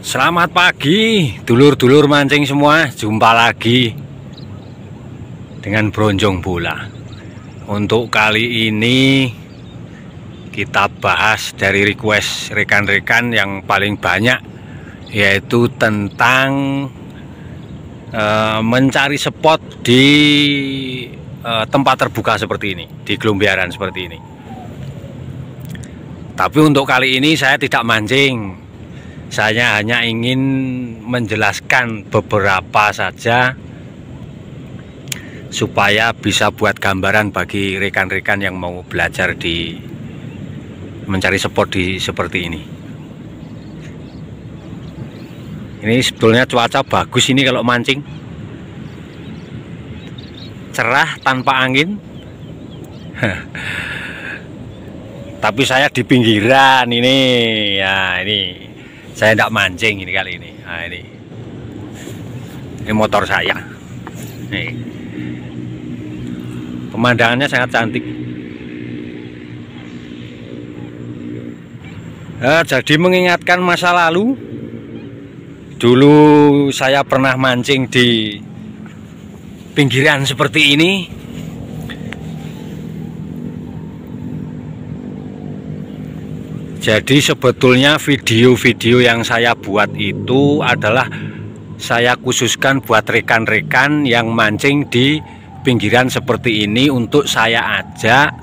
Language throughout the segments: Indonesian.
Selamat pagi, dulur-dulur mancing semua. Jumpa lagi dengan Bronjong Bola. Untuk kali ini kita bahas dari request rekan-rekan yang paling banyak, yaitu tentang mencari spot di tempat terbuka seperti ini, di gelombiaran seperti ini. Tapi untuk kali ini saya tidak mancing. Saya hanya ingin menjelaskan beberapa saja supaya bisa buat gambaran bagi rekan-rekan yang mau belajar di mencari spot di seperti ini. Ini sebetulnya cuaca bagus ini kalau mancing. Cerah tanpa angin. Tapi saya di pinggiran ini. Ya, ini saya tidak mancing ini kali ini. Nah, ini motor saya. Nih. Pemandangannya sangat cantik. Jadi mengingatkan masa lalu. Dulu saya pernah mancing di pinggiran seperti ini. Jadi sebetulnya video-video yang saya buat itu adalah saya khususkan buat rekan-rekan yang mancing di pinggiran seperti ini untuk saya ajak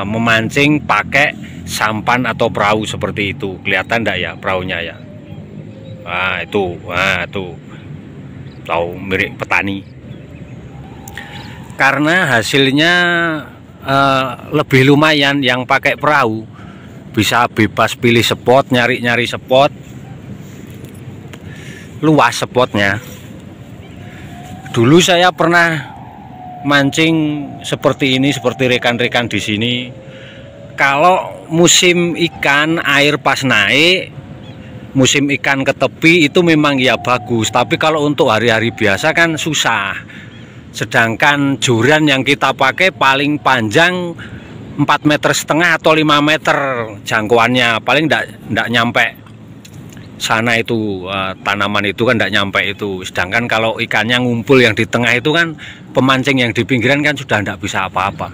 memancing pakai sampan atau perahu seperti itu. Kelihatan enggak ya perahunya ya? Nah itu perahu milik petani. Karena hasilnya lebih lumayan yang pakai perahu. Bisa bebas pilih spot, nyari-nyari spot, luas spotnya. Dulu saya pernah mancing seperti ini, seperti rekan-rekan di sini. Kalau musim ikan, air pas naik, musim ikan ke tepi itu memang ya bagus. Tapi kalau untuk hari-hari biasa kan susah. Sedangkan joran yang kita pakai paling panjang 4,5 meter atau 5 meter jangkauannya, paling enggak nyampe sana itu, tanaman itu kan enggak nyampe itu. Sedangkan kalau ikannya ngumpul yang di tengah itu kan pemancing yang di pinggiran kan sudah enggak bisa apa-apa.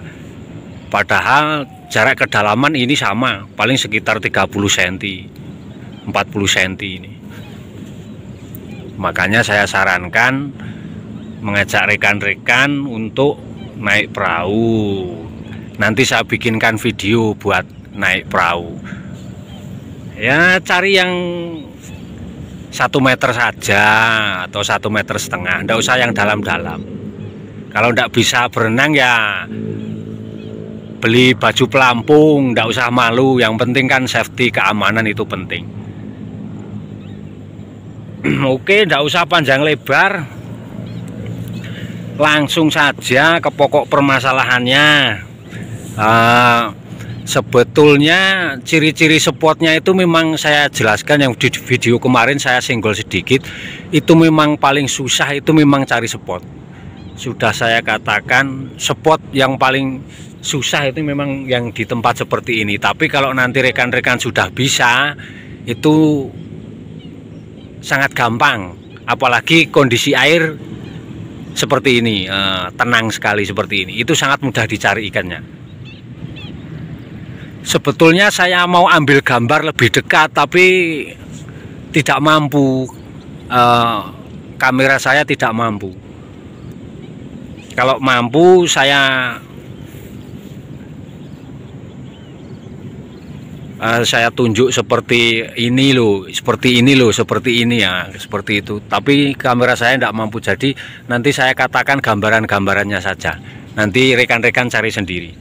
Padahal jarak kedalaman ini sama, paling sekitar 30 cm 40 cm ini. Makanya saya sarankan mengajak rekan-rekan untuk naik perahu. Nanti saya bikinkan video buat naik perahu. Ya cari yang 1 meter saja atau 1,5 meter. Nggak usah yang dalam-dalam. Kalau nggak bisa berenang ya beli baju pelampung. Nggak usah malu. Yang penting kan safety, keamanan itu penting. Oke, nggak usah panjang lebar. Langsung saja ke pokok permasalahannya. Sebetulnya ciri-ciri spotnya itu memang saya jelaskan yang di video kemarin, saya singgol sedikit. Itu memang paling susah, itu memang cari spot. Sudah saya katakan spot yang paling susah itu memang yang di tempat seperti ini. Tapi kalau nanti rekan-rekan sudah bisa, itu sangat gampang. Apalagi kondisi air seperti ini, tenang sekali seperti ini, itu sangat mudah dicari ikannya. Sebetulnya saya mau ambil gambar lebih dekat, tapi tidak mampu. Kamera saya tidak mampu. Kalau mampu saya tunjuk seperti ini loh, seperti ini loh, seperti ini ya, seperti itu. Tapi kamera saya tidak mampu, jadi nanti saya katakan gambaran-gambarannya saja. Nanti rekan-rekan cari sendiri.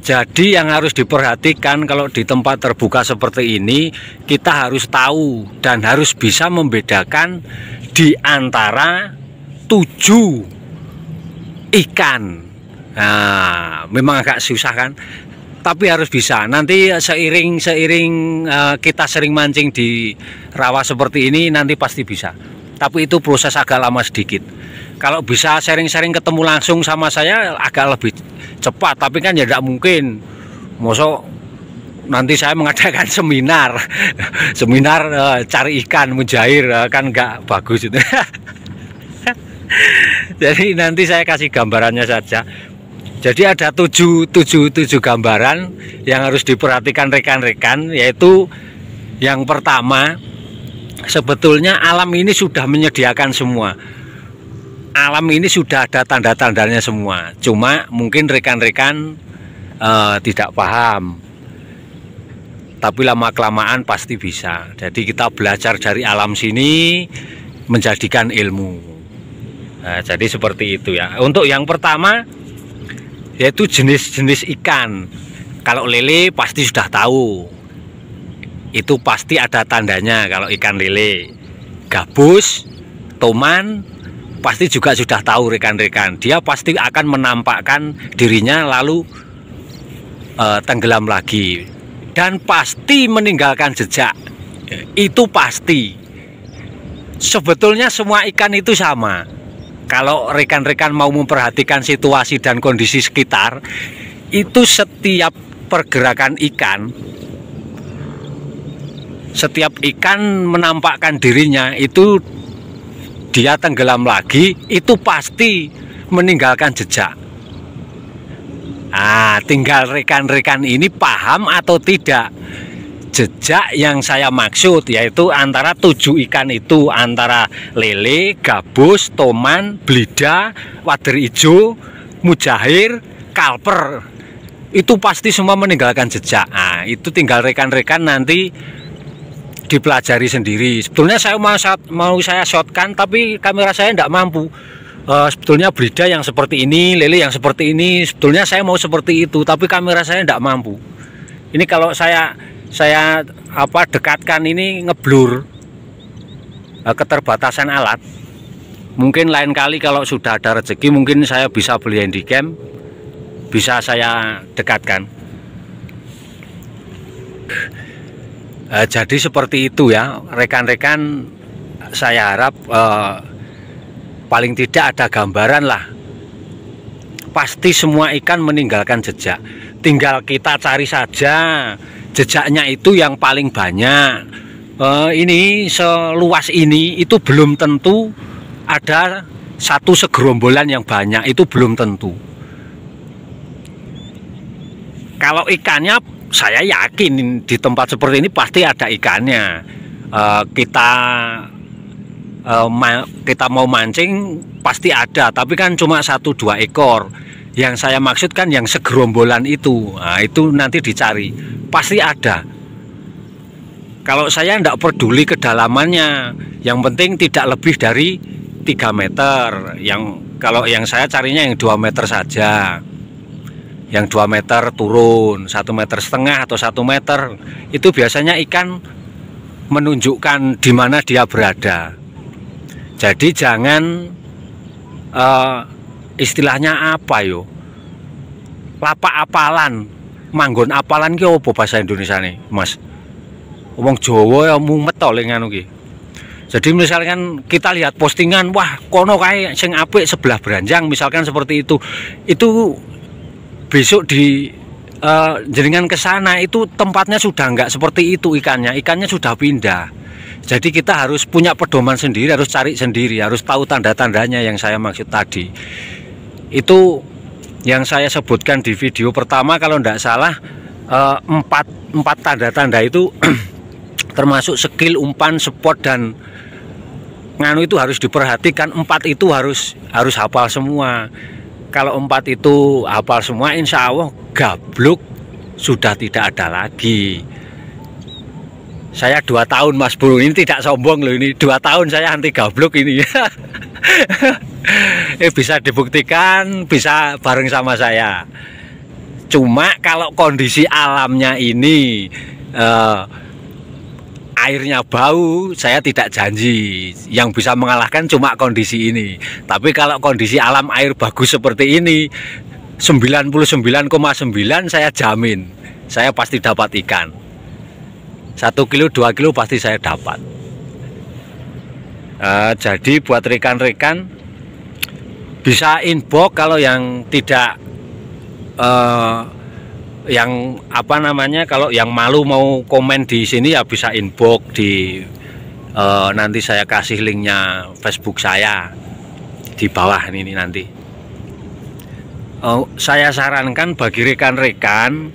Jadi yang harus diperhatikan kalau di tempat terbuka seperti ini, kita harus tahu dan harus bisa membedakan di antara 7 ikan. Nah, memang agak susah kan? Tapi harus bisa. Nanti seiring kita sering mancing di rawa seperti ini, nanti pasti bisa. Tapi itu proses agak lama sedikit. Kalau bisa sering-sering ketemu langsung sama saya agak lebih cepat, tapi kan ya tidak mungkin. Mosok nanti saya mengadakan seminar cari ikan mujair, kan nggak bagus itu. Jadi nanti saya kasih gambarannya saja. Jadi ada tujuh gambaran yang harus diperhatikan rekan-rekan, yaitu yang pertama, sebetulnya alam ini sudah menyediakan semua. Alam ini sudah ada tanda-tandanya semua. Cuma mungkin rekan-rekan tidak paham. Tapi lama-kelamaan pasti bisa. Jadi kita belajar dari alam sini menjadikan ilmu. Nah, jadi seperti itu ya. Untuk yang pertama, yaitu jenis-jenis ikan. Kalau lele pasti sudah tahu. Itu pasti ada tandanya kalau ikan lele. Gabus, toman, pasti juga sudah tahu rekan-rekan. Dia pasti akan menampakkan dirinya lalu tenggelam lagi. Dan pasti meninggalkan jejak. Itu pasti. Sebetulnya semua ikan itu sama. Kalau rekan-rekan mau memperhatikan situasi dan kondisi sekitar, itu setiap pergerakan ikan, setiap ikan menampakkan dirinya, itu dia tenggelam lagi, itu pasti meninggalkan jejak. Nah, tinggal rekan-rekan ini paham atau tidak. Jejak yang saya maksud yaitu antara 7 ikan itu, antara lele, gabus, toman, belida, wader ijo, mujair, kalper. Itu pasti semua meninggalkan jejak. Nah, itu tinggal rekan-rekan nanti dipelajari sendiri. Sebetulnya saya mau saya shotkan, tapi kamera saya tidak mampu. Sebetulnya belida yang seperti ini, lele yang seperti ini, sebetulnya saya mau seperti itu, tapi kamera saya tidak mampu. Ini kalau saya dekatkan ini ngeblur, keterbatasan alat. Mungkin lain kali kalau sudah ada rezeki, mungkin saya bisa beli handycam, bisa saya dekatkan. Jadi seperti itu ya rekan-rekan. Saya harap paling tidak ada gambaran lah. Pasti semua ikan meninggalkan jejak. Tinggal kita cari saja jejaknya itu yang paling banyak. Ini seluas ini itu belum tentu ada satu segerombolan yang banyak, itu belum tentu. Kalau ikannya, saya yakin di tempat seperti ini pasti ada ikannya. Kita mau mancing pasti ada, tapi kan cuma 1-2 ekor. Yang saya maksud kan yang segerombolan itu. Nah, itu nanti dicari, pasti ada. Kalau saya tidak peduli kedalamannya, yang penting tidak lebih dari 3 meter. Kalau yang saya carinya yang 2 meter saja. Yang 2 meter turun, 1,5 meter atau 1 meter, itu biasanya ikan menunjukkan di mana dia berada. Jadi jangan istilahnya apa yo, lapak apalan, manggon apalan ki opo bahasa Indonesia nih, Mas? Wong Jawa ya mumet to ning anu ki. Jadi misalkan kita lihat postingan, wah kono kae sing apik sebelah Branjang, misalkan seperti itu besok di jenengan ke sana itu tempatnya sudah enggak seperti itu, ikannya sudah pindah. Jadi kita harus punya pedoman sendiri, harus cari sendiri, harus tahu tanda-tandanya yang saya maksud tadi. Itu yang saya sebutkan di video pertama, kalau tidak salah 4 tanda-tanda itu termasuk skill, umpan, spot, dan nganu itu harus diperhatikan. 4 itu harus hafal semua. Kalau 4 itu hafal semua, insya Allah gabluk sudah tidak ada lagi. Saya 2 tahun Mas Bro, ini tidak sombong loh, ini 2 tahun saya anti gabluk ini. Bisa dibuktikan, bisa bareng sama saya. Cuma kalau kondisi alamnya ini airnya bau, saya tidak janji. Yang bisa mengalahkan cuma kondisi ini. Tapi kalau kondisi alam air bagus seperti ini, 99,9 saya jamin, saya pasti dapat ikan. 1 kilo 2 kilo pasti saya dapat. Jadi buat rekan-rekan bisa inbox kalau yang tidak yang apa namanya, kalau yang malu mau komen di sini ya bisa inbox di nanti saya kasih linknya Facebook saya di bawah ini nanti. Saya sarankan bagi rekan-rekan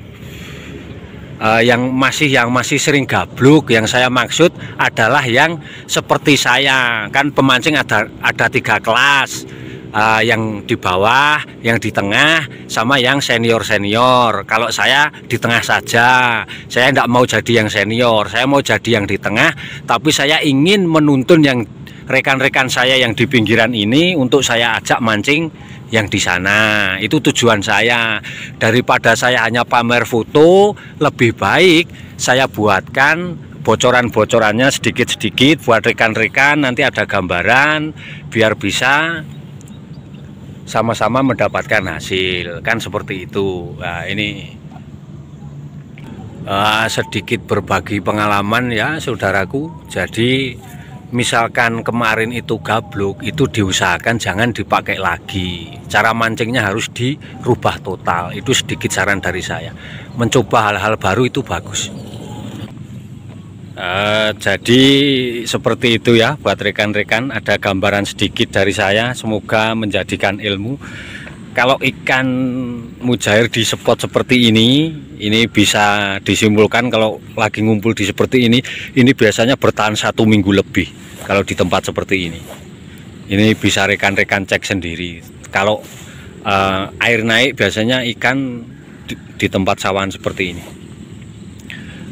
yang masih sering gabluk, yang saya maksud adalah yang seperti saya. Kan pemancing ada 3 kelas, yang di bawah, yang di tengah, sama yang senior. Kalau saya di tengah saja, saya tidak mau jadi yang senior, saya mau jadi yang di tengah. Tapi saya ingin menuntun yang rekan-rekan saya yang di pinggiran ini untuk saya ajak mancing yang di sana. Itu tujuan saya. Daripada saya hanya pamer foto, lebih baik saya buatkan bocoran-bocorannya sedikit-sedikit buat rekan-rekan, nanti ada gambaran biar bisa sama-sama mendapatkan hasil, kan seperti itu. Nah, ini sedikit berbagi pengalaman ya saudaraku. Jadi misalkan kemarin itu gabluk, itu diusahakan jangan dipakai lagi. Cara mancingnya harus dirubah total. Itu sedikit saran dari saya. Mencoba hal-hal baru itu bagus. Jadi seperti itu ya buat rekan-rekan. Ada gambaran sedikit dari saya. Semoga menjadikan ilmu. Kalau ikan mujair di spot seperti ini bisa disimpulkan kalau lagi ngumpul di seperti ini biasanya bertahan 1 minggu lebih. Kalau di tempat seperti ini bisa rekan-rekan cek sendiri. Kalau air naik biasanya ikan di tempat sawan seperti ini.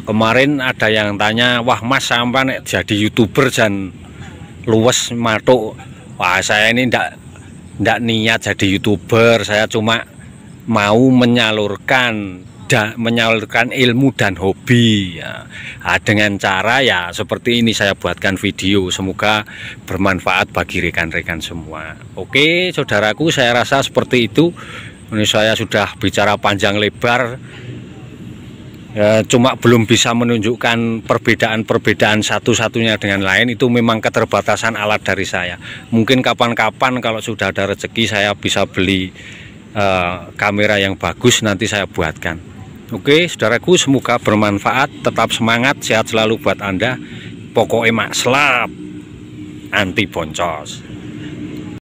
Kemarin ada yang tanya, wah mas sampai jadi YouTuber dan luwes matuk. Wah saya ini ndak niat jadi YouTuber, saya cuma mau menyalurkan ilmu dan hobi ya. Nah, dengan cara ya seperti ini saya buatkan video, semoga bermanfaat bagi rekan-rekan semua. Oke saudaraku, saya rasa seperti itu. Ini saya sudah bicara panjang lebar ya, cuma belum bisa menunjukkan perbedaan satu-satunya dengan lain. Itu memang keterbatasan alat dari saya. Mungkin kapan-kapan kalau sudah ada rezeki saya bisa beli kamera yang bagus, nanti saya buatkan. Oke saudaraku, semoga bermanfaat. Tetap semangat, sehat selalu buat Anda. Pokoknya mak selap anti boncos.